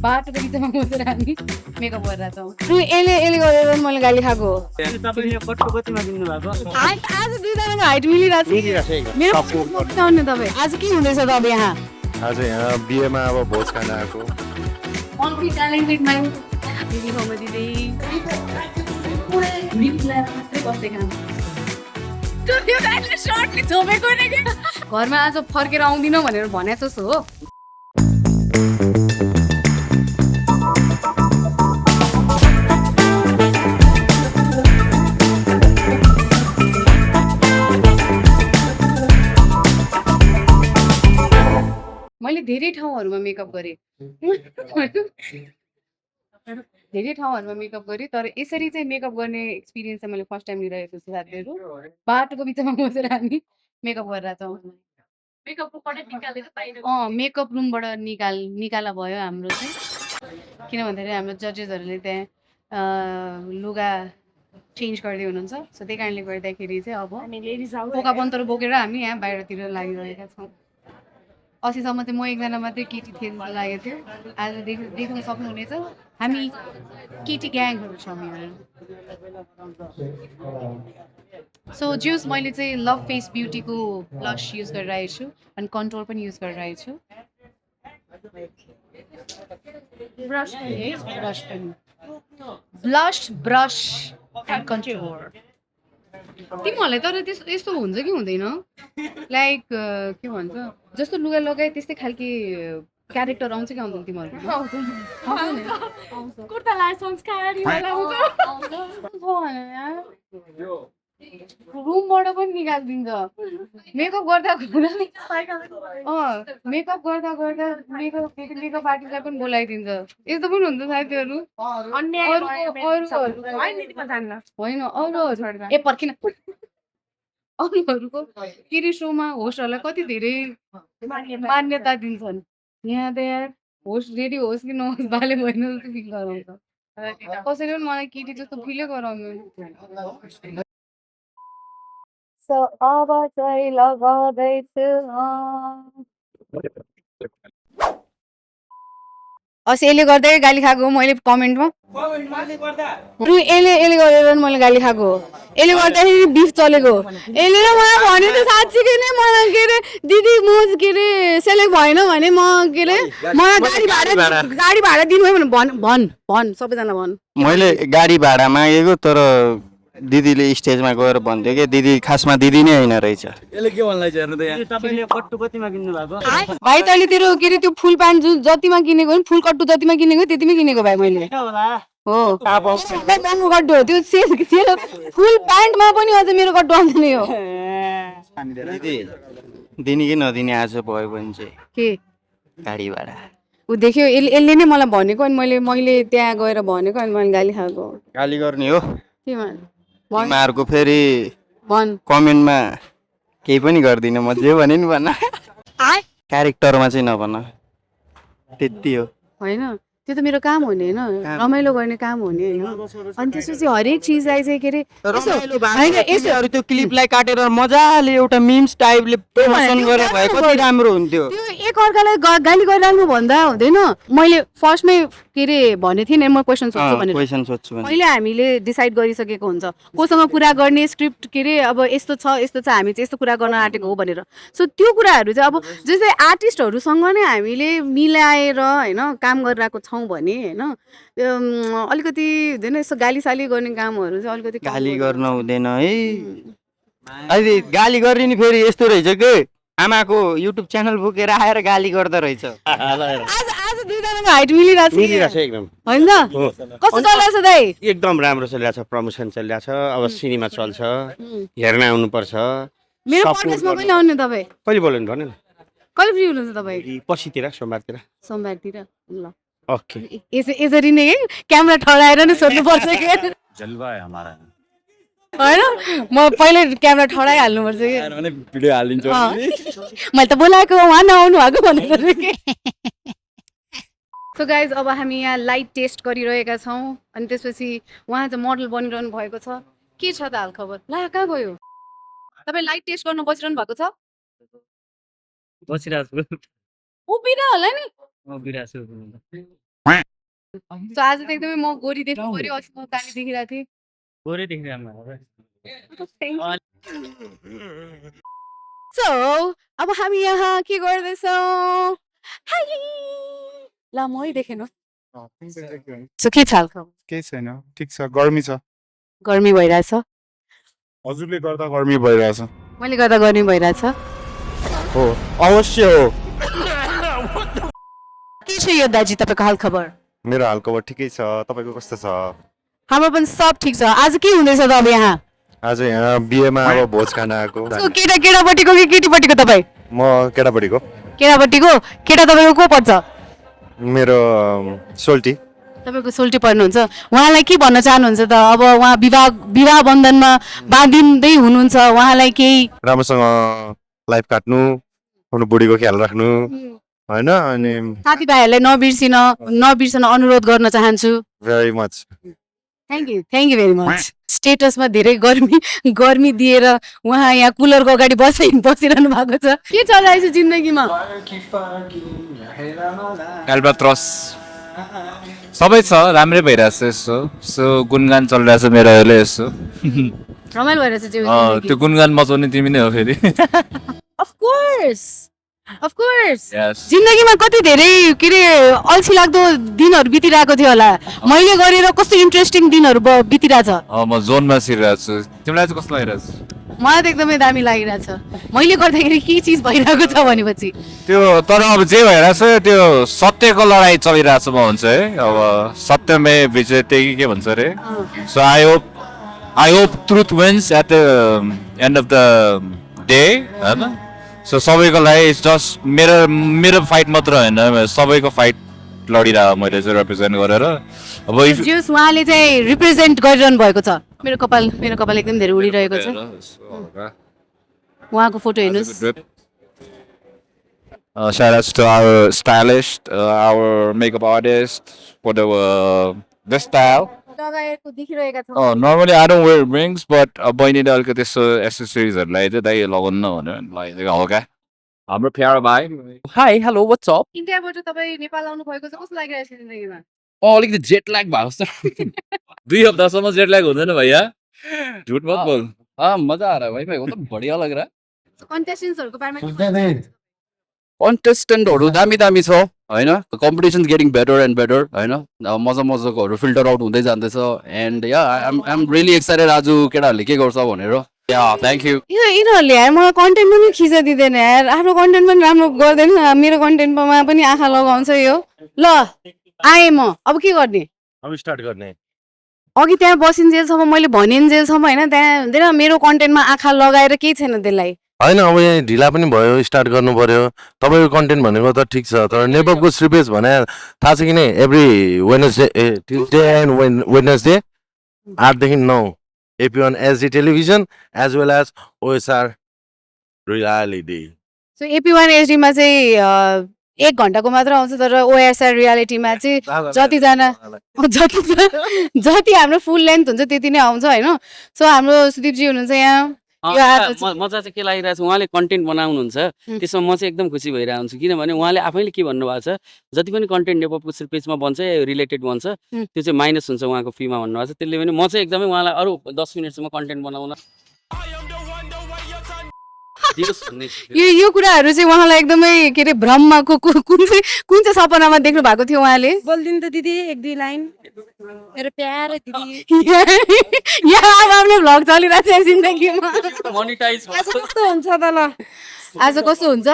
बाटोको बिचमा बसेर हामी मेकअप गरेर छौँ। यसले गरेर मैले गाली खाएको हो। आज दुईजनाको हाइट मिलिरहेको छ। मेरो आउने तपाईँ आज के हुँदैछ त अब यहाँ? आज यहाँ बिहेमा अब भोज खान आएको। मल्टी ट्यालेन्टेड मान्छे दिदी गाउँमा दिदी घरमा आज फर्केर आउँदिन भनेर भने जस्तो हो। मैले धेरै ठाउँहरूमा मेकअप गरेँ तर यसरी चाहिँ मेकअप गर्ने एक्सपिरियन्स चाहिँ मैले फर्स्ट टाइम लिइरहेको छु। साथीहरू बाटोको बिचमा बसेर हामी मेकअप गरेर छौँ। मेकअप रुमबाट निकाला भयो हाम्रो चाहिँ, किन भन्दाखेरि हाम्रो जजेसहरूले त्यहाँ लुगा चेन्ज गर्दै हुनुहुन्छ। सो त्यही कारणले गर्दाखेरि चाहिँ अब पोका पन्तहरू बोकेर हामी यहाँ बाहिरतिर लागिरहेका छौँ। अस्तिसम्म चाहिँ म एकजना मात्रै केटी थिएँ जस्तो लागेको थियो। आज देख्न सक्नुहुनेछ हामी केटी ग्याङहरू छौँ यहाँ। सो ज्युस मैले चाहिँ लभ फेस ब्युटीको ब्लस युज गरिरहेको छु अनि कन्ट्रोल पनि युज गरिरहेको छु। Brush brush and control. तिमीहरूलाई तर यस्तो हुन्छ कि हुँदैन? लाइक के भन्छ, जस्तो लुगा लगाए त्यस्तै खालके क्यारेक्टर आउँछ कि आउँदैन तिमीहरूको? रुमबाट पनि निकालिदिन्छ मेकअप गर्दा मेकअप आर्टिस्टलाई पनि बोलाइदिन्छ। यस्तो पनि हुन्छ साथीहरू। होइन अरूहरू ए पर्खिन अरूहरूको केरी सोमा होस्टहरूलाई कति धेरै मान्यता दिन्छन्। यहाँ त यार होस्ट रेडी होस् कि नहोस् बाले भएन जस्तो फिल गराउँछ। कसैले पनि मलाई केटी जस्तो फिलै गराउँदैन। अब चाहिँ लगाउँदैछु अस्ति यसले गर्दै गाली खाएको हो मैले कमेन्टमा। यसले गरेर मैले गाली खाएको हो। यसले गर्दाखेरि बिफ चलेको हो। यसले र मलाई भन्यो त साँच्चीकै नै मलाई के अरे दिदी म के अरे सेलेक्ट भएन भने म के अरे मलाई गाडी भाडा दिनुभयो भने भन सबैजना भन। मैले गाडी भाडा मागेको तर दिदीले स्टेजमा गएर भन्थ्यो कि दिदी खासमा दिदी नै होइन रहेछ। यसले के भन्दै छ हेर्नु त यहाँ तपाईले कट्टु कतिमा किन्नु भएको? भाइ तैँले तेरो के अरे त्यो फुल प्यान्ट जतिमा किनेको नि फुल कट्टु जतिमा किनेको त्यतिमै किनेको भाइ मैले हो। महँगो कट्टु हो त्यो फुल प्यान्टमा पनि अझ मेरो कट्टु आउँदैन यो। दिदी दिने कि नदिने आज भयो भने चाहिँ के गाडी भाडा ऊ देख्यो यसले नै मलाई भनेको अनि मैले त्यहाँ गएर भनेको अनि मैले गाली खाएको। गाली गर्ने हो केमा तिमीहरूको फेरि भन कमेन्टमा केही पनि गर्दिनँ म जे भने नि भन्न क्यारेक्टरमा चाहिँ नभन त्यति हो। होइन त्यो त मेरो काम हो नि होइन रमाइलो गर्ने काम हो नि होइन। अनि त्यसपछि हरेक चिजलाई चाहिँ के अरे त्यो क्लिपलाई काटेर मजाले एउटा मिम्स टाइपले प्रमोसन गरेर भए कति राम्रो हुन्थ्यो। त्यो एकअर्कालाई गाली गरिरहनु भन्दा हुँदैन। मैले फर्स्टमै के अरे भनेको थिएँ नि म क्वेसन सोध्छु भनेर। पहिले हामीले डिसाइड गरिसकेको हुन्छ कोसँग कुरा गर्ने स्क्रिप्ट के अरे अब यस्तो छ हामी चाहिँ यस्तो कुरा गर्न आँटेको हो भनेर। सो त्यो कुराहरू चाहिँ अब जस्तै आर्टिस्टहरूसँग नै हामीले मिलाएर होइन काम गरिरहेको छौँ भने होइन अलिकति हुँदैन यस्तो गालीसाली गर्ने कामहरू चाहिँ अलिकति गाली गर्न हुँदैन है। अहिले गाली गर्ने नि फेरि यस्तो रहेछ कि आमाको युट्युब च्यानल बोकेर आएर गाली गर्दो रहेछ। आज दुईजनाको हाइट मिलिरहेको छ एकदम होइन। कस्तो चलिरहेछ दाइ? एकदम राम्रो चलिरहेछ, प्रमोसन चलिरहेछ। अब सिनेमा चल्छ, हेर्न आउनुपर्छ। मेरो पडकास्टमा कहिले आउनु तपाईँ? कहिले बोल्नु भन्नु न? कहिले फ्री हुनुहुन्छ तपाईँ? पछितिर सोमबारतिर ल ओके। यसरी नै क्यामेरा ठडाएर नै सोध्नुपर्छ कि जलवा है हमारा होइन म पहिले क्यामेरा ठडाइहाल्नुपर्छ कि भिडियो हालिदिन्छु। मैले त बोलाएको उहाँ नआउनु भएको भनेर। सो गाइज अब हामी यहाँ लाइट टेस्ट गरिरहेका छौँ अनि त्यसपछि उहाँ चाहिँ मोडल बनिरहनु भएको छ। के छ त हाल खबर? ला कहाँ गयो तपाईँ? लाइट टेस्ट गर्नु बसिरहनु भएको छ? बसिरहेको छु। उभिएर होला नि। म बिराछु सो आज त एकदमै म गोरी देख्नु पर्यो, अस्ति म काली देखिरहेको थिएँ। गोरै देखिरहनु सो अब हामी यहाँ के गर्दैछौँ? हाई! ल म है देखेन। सो के छ हालखबर? केही छैन, ठिक छ, गर्मी छ। गर्मी भइरहेछ? हजुरले गर्दा गर्मी भइरहेछ। मैले गर्दा गर्मी भइरहेछ? हो, अवश्य हो। के छ यो दाजी तपाईँको हालखबर? मेरो हालखबर ठिकै छ, तपाईँको कस्तो छ? हाम्रो पनि सब ठिक छ। आज के हुँदैछ त अब यहाँ? आज यहाँ बिहेमा अब भोज खान आएको। सो केटापट्टिको कि केटीपट्टिको तपाईँ? म केटापट्टिको। केटापट्टिको? केटा तपाईँको को पर्छ? मेरो सोल्टी। तपाईँको सोल्टी पर्नुहुन्छ। उहाँलाई के भन्न चाहनुहुन्छ त? अब उहाँ विवाह बन्धनमा बाँधिँदै हुनुहुन्छ, उहाँलाई केही राम्रोसँग लाइफ काट्नु, आफ्नो बुढीको ख्याल राख्नु, होइन? अनि साथीभाइहरूलाई नबिर्सन अनुरोध गर्न चाहन्छु। Very much. Thank you very much. स्टेटसमा धेरै गर्मी दिएर उहाँ यहाँ कुलरको अगाडि बसिरहनु भएको छ। के चलाइछ जिन्दगीमा? एल्बाट्रस सबै छ, राम्रै भइरहेछ। यसो गुनगान चलिरहेछ मेरो अहिले। यसो रमाइलो भइरहेछ त्यो गुनगान मचाउने तिमी नै हो फेरि। Of course Yes. जिन्दगीमा कति धेरै के अरे अल्छी लाग्दो दिनहरू बितिरहेको थियो होला। मैले गरेर कस्तो इन्ट्रेस्टिङ दिनहरू बितिरहेछ। म जोनमा छिरिरहेको छु। तिमीलाई चाहिँ कस्तो लागिरहेछ? मलाई त एकदमै दामी लागिरहेछ। मैले गर्दाखेरि के चिज भइरहेको छ भनेपछि त्यो तर अब जे भइरहेछ त्यो सत्यको लडाइँ चलिरहेछ म भन्छ है। अब सत्यमै विजय त्यही के भन्छ अरे। So I hope truth wins at the end of the day, होइन? सो सबैको लागि इट्स जस्ट मेरो फाइट मात्र होइन, सबैको फाइट लडिरहेको मैले चाहिँ रिप्रेजेन्ट गरेर। अब जस उहाँले चाहिँ रिप्रेजेन्ट गरिरहनु भएको छ। मेरो कपाल एकदम धेरै उडिरहेको छ। उहाँको फोटो हेर्नुहोस्। Shout outs to our stylist, our makeup artist for the style. लगाएको देखिरहेका छौँ। Normally I don't wear rings, but बहिनीले अलिकति त्यसो एक्सेसरिजहरूलाई चाहिँ दाइ लगाउनु भनेर लगाइदिएको हल्का। हाम्रो प्यारो भाइ। Hi hello what's up? इन्डियाबाट तपाईँ नेपाल आउनु भएको छ, कस्तो लागिरहेको छ जिन्दगीमा? अलिकति जेट ल्याग भएको जस्तो। 2 हप्तासम्म जेट ल्याग हुँदैन भैया, झुट मत बोल। मजा आ रहा है भाई, मेरे को तो बढ़िया लग रहा है। कन्टेस्टेन्ट्सहरूको बारेमा कन्टेस्टेन्टहरू दामी छ हैन? Competition getting better and better हैन? मजाकोहरू फिल्टर आउट हुँदै जाँदैछ। And yeah I am really excited आज केटाहरूले के गर्छ भनेर। Yeah thank you. यिनीहरूले यार मलाई कन्टेन्ट पनि खिच्न दिँदैन यार। आफ्नो कन्टेन्ट पनि राम्रो गर्दैन, मेरो कन्टेन्टमा पनि आँखा लगाउँछ यो। ल आएँ म, अब के गर्ने? अब स्टार्ट गर्ने। अघि त्यहाँ बसिन्जेलसम्म मैले भनिन्जेलसम्म होइन, त्यहाँ हुँदैन मेरो कन्टेन्टमा आँखा लगाएर केही छैन त्यसलाई। होइन, अब यहाँ ढिला पनि भयो, स्टार्ट गर्नु पर्यो। तपाईँको कन्टेन्ट भनेको त ठिक छ, तर नेपको श्रीपेज भने थाहा छ कि नै? एभ्री ट्युजडे एन्ड वेडनेसडे 8 देखि 9 AP1 SD television as well as OSR reality. So AP1 SD मा चाहिँ 1 घन्टाको मात्र आउँछ, तर OSR रियालिटीमा चाहिँ जति हाम्रो फुल लेन्थ हुन्छ त्यति नै आउँछ होइन? सो हाम्रो सुदीपजी हुनुहुन्छ यहाँ। मजा चाहिँ के लागिरहेको छ, उहाँले कन्टेन्ट बनाउनुहुन्छ, त्यसमा म चाहिँ एकदम खुसी भइरहेको हुन्छु। किनभने उहाँले आफैले के भन्नुभएको छ, जति पनि कन्टेन्ट नेपको पेजमा बन्छ रिलेटेड बन्छ त्यो चाहिँ माइनस हुन्छ उहाँको फीमा भन्नुभएको छ। त्यसले पनि म चाहिँ एकदमै उहाँलाई अरू 10 मिनटसम्म कन्टेन्ट बनाउन यो कुराहरू चाहिँ उहाँलाई एकदमै के अरे भ्रममा कुन चाहिँ सपनामा देख्नु भएको थियो उहाँले? बोलिदिनु त दिदी 1-2 लाइन मेरो प्यारो दिदी। यहाँ अब आफ्नो भ्लग चलिरहेको छ जिन्दगीमा। मोनिटाइज आज कस्तो हुन्छ त? ल आज कस्तो हुन्छ?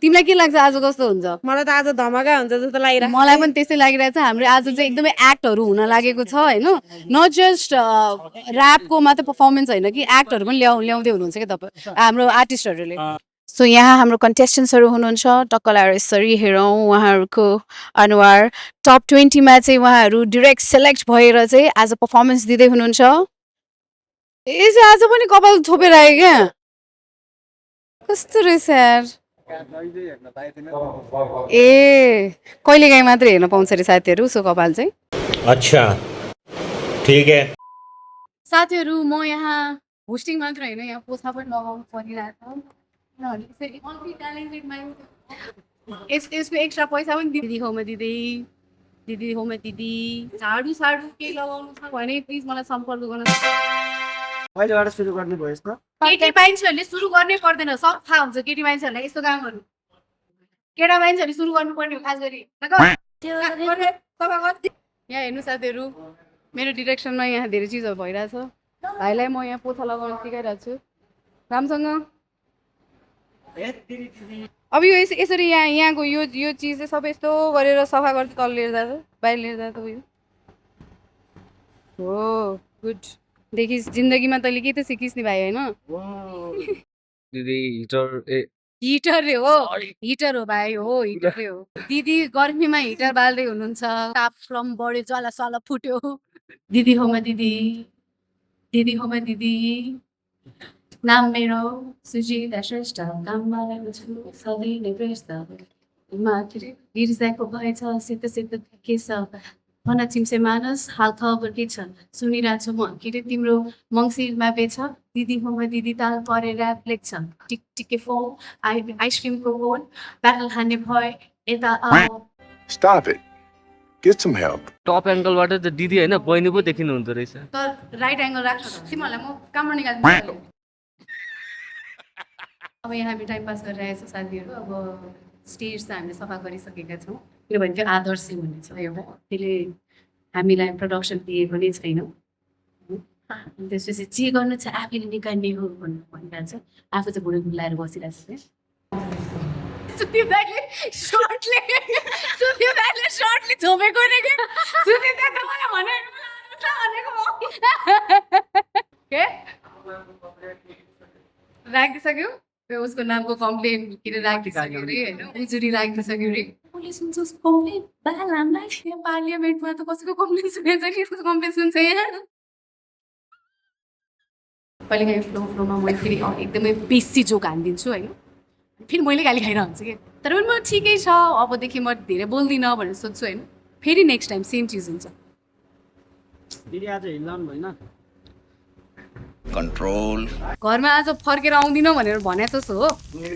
तिमीलाई के लाग्छ आज कस्तो हुन्छ? मलाई त आज धमाका हुन्छ जस्तो लागिरहेको। मलाई पनि त्यस्तै लागिरहेछ। हाम्रो आज चाहिँ एकदमै एक्टहरू हुन लागेको छ होइन? नट जस्ट ऱ्यापको मात्र पर्फर्मेन्स होइन कि एक्टहरू पनि ल्याउँदै हुनुहुन्छ क्या तपाईँ हाम्रो आर्टिस्टहरूले। सो यहाँ हाम्रो कन्टेस्टेन्ट्सहरू हुनुहुन्छ, टक्क लगाएर यसरी हेरौँ उहाँहरूको अनुहार। टप 20 मा चाहिँ उहाँहरू डिरेक्ट सेलेक्ट भएर चाहिँ आज पर्फर्मेन्स दिँदै हुनुहुन्छ। ए चाहिँ आज पनि कपाल छोपेर आयो क्या, कस्तो रहेछ यार। ए कहिलेकाहीँ मात्रै हेर्न पाउँछ अरे साथीहरू उसको कपाल चाहिँ। अच्छा ठीक है साथीहरू, म यहाँ होस्टिङ मात्र होइन, यहाँ पोछा पनि लगाउनु परिरहेको छ। यसको एक्स्ट्रा पैसा पनि दिदी खाउमा दिँदै दिदी होमा दिदी झाडु साडु के लगाउनु छ भने प्लिज मलाई सम्पर्क गर्न कहिलेबाट सुरु गर्नु भयो यसमा केटी मान्छेहरूले सुरु गर्नै पर्दैन सब थाहा हुन्छ केटी मान्छेहरूलाई यस्तो कामहरू केटा मान्छेहरूले सुरु गर्नुपर्ने हो खास गरी यहाँ हेर्नु साथीहरू मेरो डिरेक्सनमा यहाँ धेरै चिजहरू भइरहेछ भाइलाई म यहाँ पोथा लगाउन सिकाइरहेको छु राम्रोसँग अब यो यसरी यहाँको यो चिज चाहिँ सबै यस्तो गरेर सफा गर्दै तल लिएर जाँदा बाहिर लिएर जाँदा उयो हो गुड देखिस् जिन्दगीमा तैँले के त सिकिस् नि भाइ होइन दिदी हिटर हो हिटर हो भाइ हो हिटरै हो दिदी गर्मीमा हिटर बाल्दै हुनुहुन्छ तापक्रम बढ्यो जला सला फुट्यो दिदी होमा दिदी दिदी होमा दिदी नाम मेरो सुजिता श्रेष्ठ काममा लागेको छु सधैँ नै व्यस्त माथि गिर्जाको भएछ सेतो सेतो के छ भन चिम्से मानस हाल खबर के छ सुनिरहेको छु म के अरे तिम्रो मङ्सिरमा बेछ दिदी होमा दिदी ताल परेर ऱ्याप लेख्छ टिक टिके फोन आइसक्रिमको फोन ब्याटल खाने भए यता Stop it. Get some help. Top एङ्गलबाट त दिदी होइन बहिनी पो देखिनु हुँदो रहेछ तर राइट एङ्गल राख्छ तिमीहरूलाई म कामबाट निकाल्छु अब यहाँ हामी टाइम पास गरिरहेको छौँ साथीहरू अब स्टेज त हामीले सफा गरिसकेका छौँ किनभने त्यो आदर्श हुने छ एउटा त्यसले हामीलाई प्रडक्सन दिएको नै छैन त्यसपछि जे गर्नु छ आफैले निकाल्ने हो भन्नु भनिरहेको छ आफू चाहिँ बुढो बुलाएर बसिरहेको छ सुदीप दाइले सर्टले छोपेको नि के सुदीप दाइ त मलाई भनेको के राखिदिइसक्यो उसको नामको कम्प्लेन किन राखिदिइसक्यो अरे होइन उजुरी राखिदिइसक्यो अरे कसले सुन्छ उसको कम्प्लेन बाल हामीलाई यहाँ पार्लियामेन्टमा त कसैको कम्प्लेन सुनेको छ कसको कम्प्लेन सुन्छ यहाँ कहिलेकाहीँ फ्लोमा मैले फेरि एकदमै बेसी जोक हानिदिन्छु होइन फेरि मैले गाली खाइरहन्छ हुन्छ कि तर पनि म ठिकै छ अबदेखि म धेरै बोल्दिनँ भनेर सोध्छु होइन फेरि नेक्स्ट टाइम सेम चिज हुन्छ दिदी आज हिल्लाउनु भएन Control. घरमा आज फर्केर आउँदिनँ भनेर भने जस्तो हो मेरो